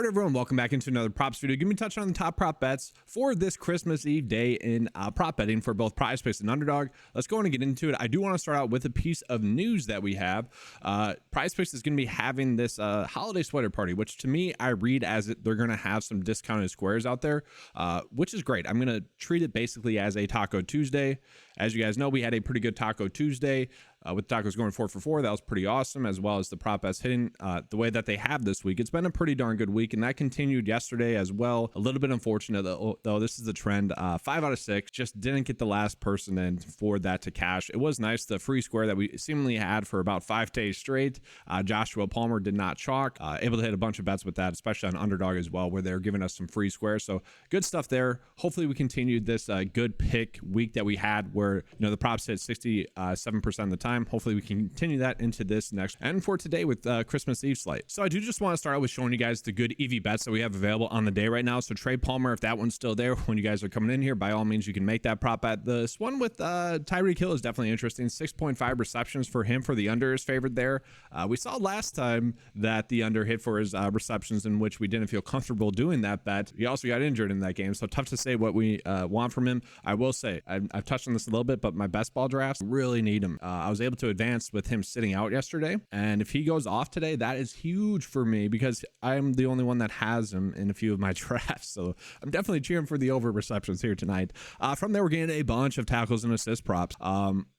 All right, everyone, welcome back into another props video. Give me a touch on the top prop bets for this Christmas Eve day in prop betting for both PrizePicks and Underdog. Let's go on and get into it. I do want to start out with a piece of news that we have. PrizePicks is going to be having this holiday sweater party, which to me, I read as they're going to have some discounted squares out there, which is great. I'm going to treat it basically as a Taco Tuesday. As you guys know, we had a pretty good Taco Tuesday. With tacos going 4 for 4, that was pretty awesome, as well as the prop bets hitting the way that they have this week. It's been a pretty darn good week, and that continued yesterday as well. A little bit unfortunate, though this is the trend. 5 out of 6 just didn't get the last person in for that to cash. It was nice, the free square that we seemingly had for about 5 days straight. Joshua Palmer did not chalk. Able to hit a bunch of bets with that, especially on Underdog as well, where they're giving us some free squares. So good stuff there. Hopefully we continued this good pick week that we had where the props hit 67% of the time. Hopefully we can continue that into this next and for today with Christmas Eve slate. So I do just want to start out with showing you guys the good EV bets that we have available on the day right now. So Trey Palmer, if that one's still there when you guys are coming in here, by all means you can make that prop bet. This one with Tyreek Hill is definitely interesting. 6.5 receptions for him, for the under is favored there. We saw last time that the under hit for his receptions, in which we didn't feel comfortable doing that bet. He also got injured in that game, so tough to say what we want from him. I will say I've touched on this a little bit, but my best ball drafts really need him. I was able to advance with him sitting out yesterday, and if he goes off today, that is huge for me because I'm the only one that has him in a few of my drafts. So I'm definitely cheering for the over receptions here tonight. From there, we're getting a bunch of tackles and assist props.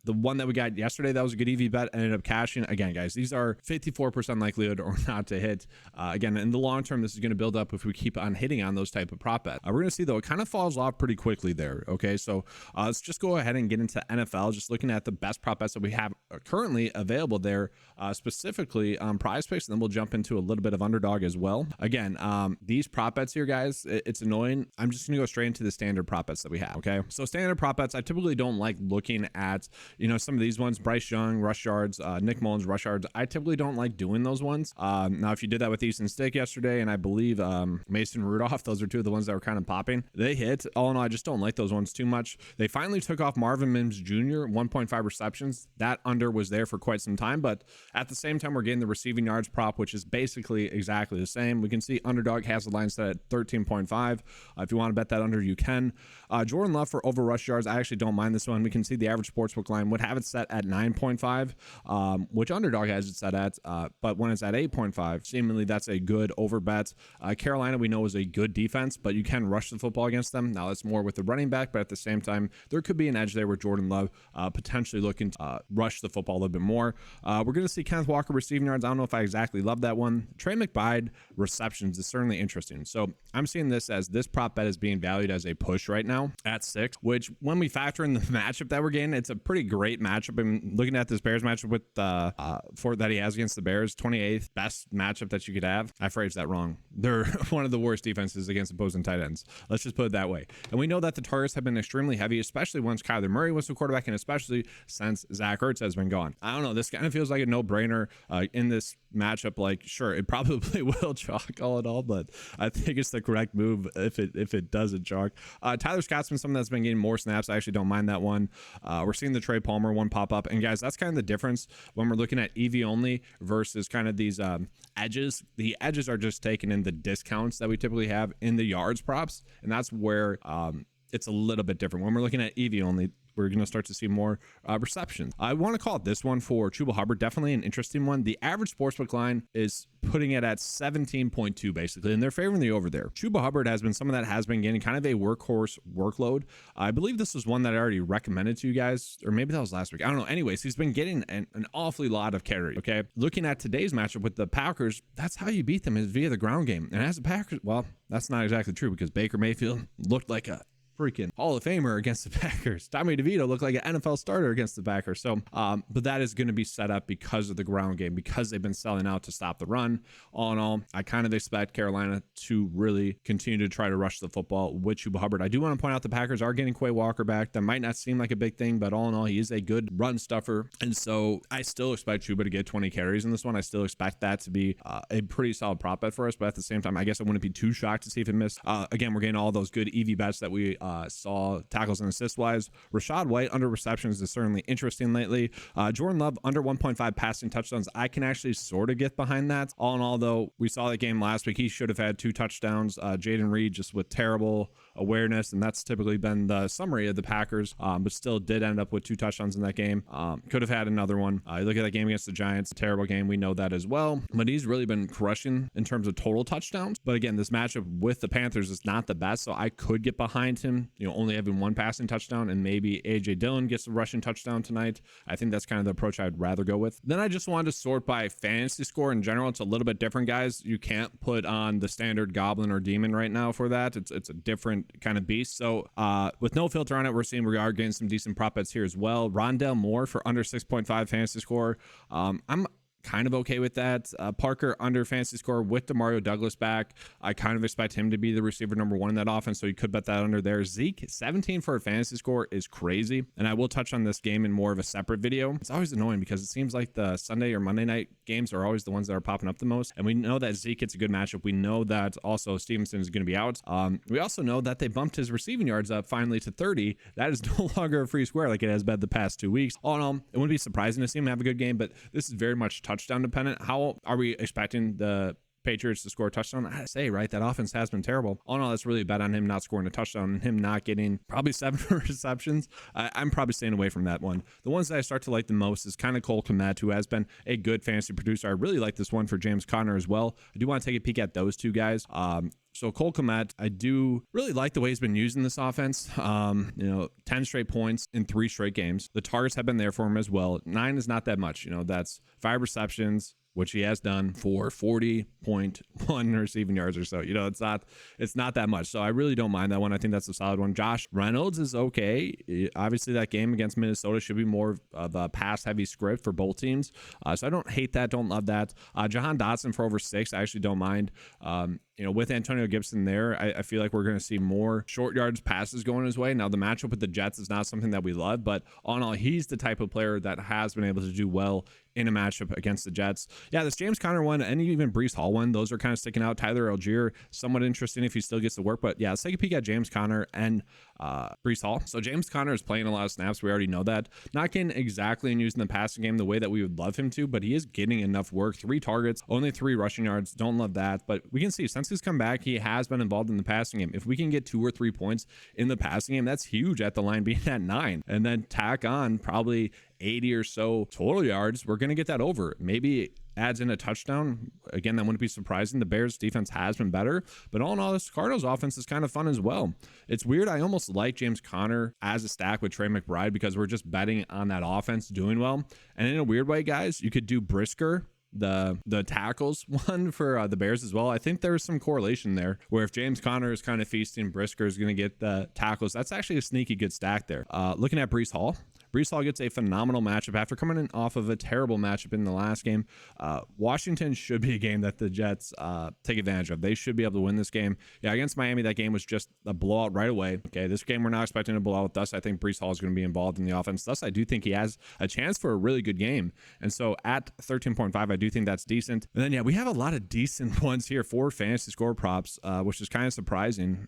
The one that we got yesterday, that was a good EV bet, ended up cashing. Again, guys, these are 54% likelihood or not to hit. Again, in the long term, this is going to build up if we keep on hitting on those type of prop bets. We're going to see, though, it kind of falls off pretty quickly there. Okay, so let's just go ahead and get into NFL, just looking at the best prop bets that we have currently available there, specifically on PrizePicks, and then we'll jump into a little bit of Underdog as well. Again, these prop bets here, guys, it's annoying. I'm just going to go straight into the standard prop bets that we have. Okay, so standard prop bets, I typically don't like looking at some of these ones. Bryce Young rush yards, Nick Mullins rush yards, I typically don't like doing those ones. Now if you did that with Easton Stick yesterday, and I believe Mason Rudolph, those are two of the ones that were kind of popping, they hit. All in all, I just don't like those ones too much. They finally took off Marvin Mims Jr. 1.5 receptions. That under was there for quite some time, but at the same time we're getting the receiving yards prop, which is basically exactly the same. We can see Underdog has the line set at 13.5. If you want to bet that under, you can. Jordan Love for over rush yards, I actually don't mind this one. We can see the average sportsbook line would have it set at 9.5, which Underdog has it set at, but when it's at 8.5, seemingly that's a good over bet. Carolina, we know, is a good defense, but you can rush the football against them. Now that's more with the running back, but at the same time there could be an edge there with Jordan Love potentially looking to rush the football a little bit more. We're going to see Kenneth Walker receiving yards. I don't know if I exactly love that one. Trey McBride receptions is certainly interesting. So I'm seeing this as this prop bet is being valued as a push right now at 6, which when we factor in the matchup that we're getting, it's a pretty great matchup. I'm looking at this Bears matchup with for that he has against the Bears, 28th best matchup that you could have. I phrased that wrong. They're one of the worst defenses against opposing tight ends. Let's just put it that way. And we know that the targets have been extremely heavy, especially once Kyler Murray was the quarterback, and especially since Zach Ertz has been gone. I don't know. This kind of feels like a no-brainer in this matchup. Like, sure, it probably will chalk all in all, but I think it's the correct move if it doesn't chalk. Tyler Scott's been someone that's been getting more snaps. I actually don't mind that one. We're seeing the Trey Palmer one pop up, and guys, that's kind of the difference when we're looking at EV only versus kind of these edges. The edges are just taken in the discounts that we typically have in the yards props, and that's where it's a little bit different. When we're looking at EV only, we're going to start to see more receptions. I want to call it this one for Chuba Hubbard. Definitely an interesting one. The average sportsbook line is putting it at 17.2 basically, and they're favoring the over there. Chuba Hubbard has been someone that has been getting kind of a workhorse workload. I believe this was one that I already recommended to you guys, or maybe that was last week. I don't know. Anyways, he's been getting an awfully lot of carry. Okay, looking at today's matchup with the Packers, that's how you beat them, is via the ground game. And as the Packers, well, that's not exactly true because Baker Mayfield looked like a freaking Hall of Famer against the Packers. Tommy DeVito looked like an NFL starter against the Packers. So, but that is going to be set up because of the ground game, because they've been selling out to stop the run. All in all, I kind of expect Carolina to really continue to try to rush the football with Chuba Hubbard. I do want to point out the Packers are getting Quay Walker back. That might not seem like a big thing, but all in all, he is a good run stuffer. And so I still expect Chuba to get 20 carries in this one. I still expect that to be a pretty solid prop bet for us. But at the same time, I guess I wouldn't be too shocked to see if it missed. Again, we're getting all those good EV bets that we saw tackles and assists wise. Rashad White under receptions is certainly interesting lately. Jordan Love under 1.5 passing touchdowns. I can actually sort of get behind that. All in all, though, we saw that game last week. He should have had 2 touchdowns. Jaden Reed just with terrible awareness, and that's typically been the summary of the Packers, but still did end up with 2 touchdowns in that game. Could have had another one. You look at that game against the Giants, a terrible game. We know that as well, but he's really been crushing in terms of total touchdowns. But again, this matchup with the Panthers is not the best, so I could get behind him, only having 1 passing touchdown, and maybe AJ Dillon gets a rushing touchdown tonight. I think that's kind of the approach I'd rather go with. Then I just wanted to sort by fantasy score in general. It's a little bit different, guys. You can't put on the standard Goblin or Demon right now for that. It's a different kind of beast. So with no filter on it, we're seeing we are getting some decent prop bets here as well. Rondale Moore for under 6.5 fantasy score. I'm kind of okay with that. Parker under fantasy score with Demario Douglas back. I kind of expect him to be the receiver number 1 in that offense, so you could bet that under there. Zeke 17 for a fantasy score is crazy, and I will touch on this game in more of a separate video. It's always annoying because it seems like the Sunday or Monday night games are always the ones that are popping up the most, and we know that Zeke gets a good matchup. We know that also Stevenson is going to be out. We also know that they bumped his receiving yards up finally to 30. That is no longer a free square like it has been the past 2 weeks. All in all, it wouldn't be surprising to see him have a good game, but this is very much touchdown dependent. How are we expecting the Patriots to score a touchdown? I say, right, that offense has been terrible. All in all, that's really a bet on him not scoring a touchdown and him not getting probably 7 receptions. I'm probably staying away from that one. The ones that I start to like the most is kind of Cole Kmet, who has been a good fantasy producer. I really like this one for James Conner as well. I do want to take a peek at those 2 guys. So Cole Kmet, I do really like the way he's been using this offense. 10 straight points in 3 straight games. The targets have been there for him as well. 9 is not that much. That's 5 receptions, which he has done for 40.1 receiving yards or so. It's not that much. So I really don't mind that one. I think that's a solid one. Josh Reynolds is okay. Obviously, that game against Minnesota should be more of a pass-heavy script for both teams. So I don't hate that. Don't love that. Jahan Dotson for over 6. I actually don't mind. With Antonio Gibson there, I feel like we're going to see more short yards passes going his way. Now, the matchup with the Jets is not something that we love, but all in all, he's the type of player that has been able to do well in a matchup against the Jets. Yeah, this James Conner one and even Breece Hall one, those are kind of sticking out. Tyler Algier, somewhat interesting if he still gets to work, but yeah, let's take a peek at James Conner and Breece Hall. So James Conner is playing a lot of snaps. We already know that. Not getting exactly and using the passing game the way that we would love him to, but he is getting enough work. 3 targets, only 3 rushing yards. Don't love that, but we can see since he's come back, he has been involved in the passing game. If we can get 2 or 3 points in the passing game, that's huge at the line being at 9, and then tack on probably 80 or so total yards, we're going to get that over. Maybe adds in a touchdown. Again, that wouldn't be surprising. The Bears defense has been better, but all in all, this Cardinals offense is kind of fun as well. It's weird. I almost like James Conner as a stack with Trey McBride because we're just betting on that offense doing well. And in a weird way, guys, you could do Brisker, the tackles one for the Bears as well. I think there's some correlation there where if James Conner is kind of feasting, Brisker is going to get the tackles. That's actually a sneaky good stack there. Looking at Breece Hall gets a phenomenal matchup after coming in off of a terrible matchup in the last game. Washington should be a game that the Jets take advantage of. They should be able to win this game. Yeah, against Miami, that game was just a blowout right away. Okay, this game we're not expecting a blowout. Thus, I think Breece Hall is going to be involved in the offense. Thus, I do think he has a chance for a really good game. And so at 13.5, I do think that's decent. And then, yeah, we have a lot of decent ones here for fantasy score props, which is kind of surprising.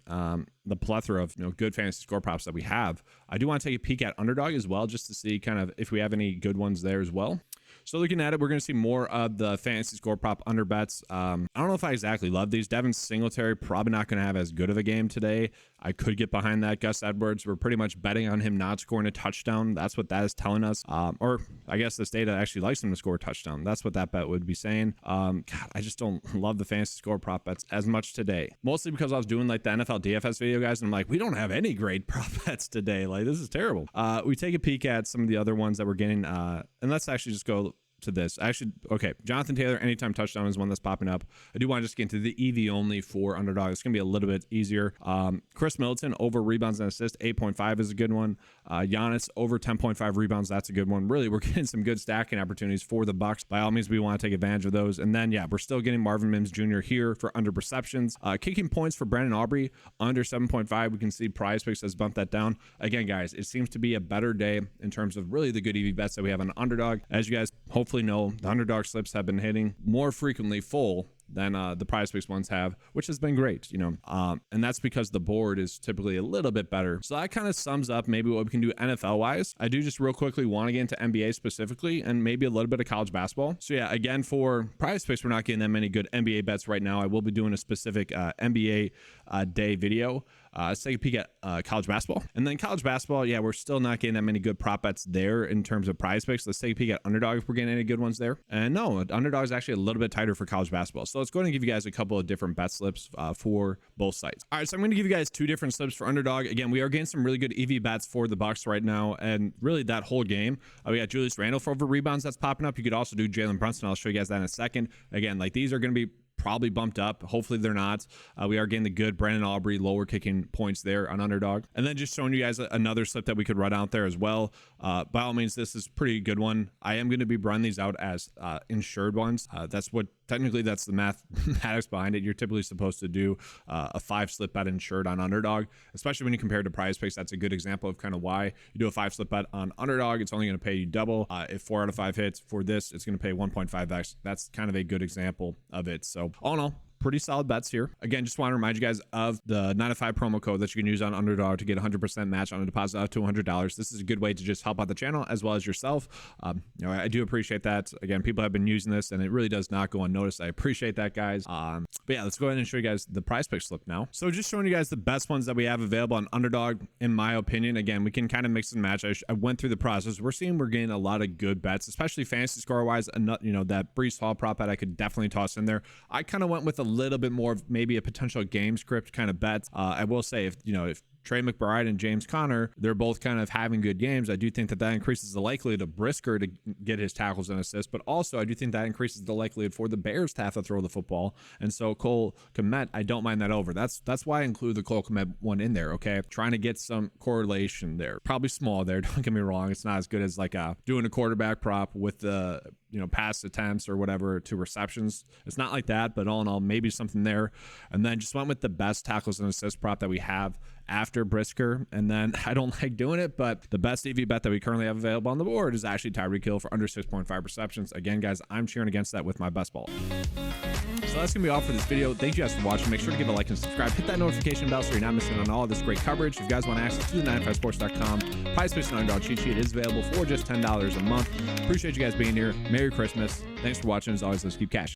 The plethora of good fantasy score props that we have. I do want to take a peek at Underdog as well, just to see kind of if we have any good ones there as well. So looking at it, we're going to see more of the fantasy score prop under bets. I don't know if I exactly love these. Devin Singletary probably not going to have as good of a game today. I could get behind that. Gus Edwards, we're pretty much betting on him not scoring a touchdown. That's what that is telling us. Or I guess this data actually likes him to score a touchdown. That's what that bet would be saying. God, I just don't love the fantasy score prop bets as much today. Mostly because I was doing like the NFL DFS video, guys, and I'm like, we don't have any great prop bets today. Like, this is terrible. We take a peek at some of the other ones that we're getting. And let's actually just go to this. Okay, Jonathan Taylor, anytime touchdown is one that's popping up. I do want to just get into the EV only for Underdog. It's going to be a little bit easier. Chris Middleton over rebounds and assists, 8.5 is a good one. Giannis over 10.5 rebounds, that's a good one. Really, we're getting some good stacking opportunities for the Bucks. By all means, we want to take advantage of those. And then, yeah, we're still getting Marvin Mims Jr. here for under perceptions. Kicking points for Brandon Aubrey, under 7.5. We can see PrizePicks has bumped that down. Again, guys, it seems to be a better day in terms of really the good EV bets that we have on Underdog. As you guys hopefully know, the Underdog slips have been hitting more frequently full than the PrizePicks ones have, which has been great, you know, and that's because the board is typically a little bit better. So that kind of sums up maybe what we can do NFL wise. I do just real quickly want to get into NBA specifically and maybe a little bit of college basketball. So yeah, again, for PrizePicks, we're not getting that many good NBA bets right now. I will be doing a specific NBA day video. Let's take a peek at college basketball. And then college basketball, yeah, we're still not getting that many good prop bets there in terms of PrizePicks. Let's take a peek at Underdog if we're getting any good ones there. And no, Underdog is actually a little bit tighter for college basketball. So let's go ahead and give you guys a couple of different bet slips for both sites. All right, so I'm going to give you guys two different slips for Underdog. Again, we are getting some really good EV bets for the Bucks right now, and really that whole game. We got Julius Randle for over rebounds that's popping up. You could also do Jalen Brunson. I'll show you guys that in a second. Again, like these are going to be probably bumped up. Hopefully they're not. We are getting the good Brandon Aubrey lower kicking points there on Underdog. And then just showing you guys another slip that we could run out there as well. By all means, this is a pretty good one. I am going to be running these out as insured ones. That's what technically that's the mathematics behind it. You're typically supposed to do a 5 slip bet insured on Underdog, especially when you compare to PrizePicks. That's a good example of kind of why you do a 5 slip bet on Underdog. It's only going to pay you double. If 4 out of 5 hits for this, it's going to pay 1.5x. That's kind of a good example of it. So all in all, pretty solid bets here. Again, just want to remind you guys of the 9 to 5 promo code that you can use on Underdog to get 100% match on a deposit up to $100. This is a good way to just help out the channel as well as yourself. You know, I do appreciate that. Again, people have been using this and it really does not go unnoticed. I appreciate that, guys. But yeah, let's go ahead and show you guys the PrizePicks slip now. So just showing you guys the best ones that we have available on Underdog, in my opinion. Again, we can kind of mix and match. I went through the process. We're getting a lot of good bets, especially fantasy score wise. You know, that Breece Hall prop bet I could definitely toss in there. I kind of went with a little bit more of maybe a potential game script kind of bet. I will say, if Trey McBride and James Conner, they're both kind of having good games, I do think that increases the likelihood of Brisker to get his tackles and assists, but also I do think that increases the likelihood for the Bears to have to throw the football. And so Cole Kmet, I don't mind that over. That's why I include the Cole Kmet one in there, okay? Trying to get some correlation there. Probably small there, don't get me wrong. It's not as good as like doing a quarterback prop with the pass attempts or whatever to receptions. It's not like that, but all in all, maybe something there. And then just went with the best tackles and assist prop that we have after Brisker. And then I don't like doing it, but the best EV bet that we currently have available on the board is actually Tyreek Hill for under 6.5 receptions. Again, guys, I'm cheering against that with my best ball. So that's gonna be all for this video. Thank you guys for watching. Make sure to give a like and subscribe. Hit that notification bell so you're not missing on all of this great coverage. If you guys want access to the 9to5sports.com PrizePicks and Underdog cheat sheet, it is available for just $10 a month. Appreciate you guys being here. Merry Christmas. Thanks for watching. As always, let's keep cash.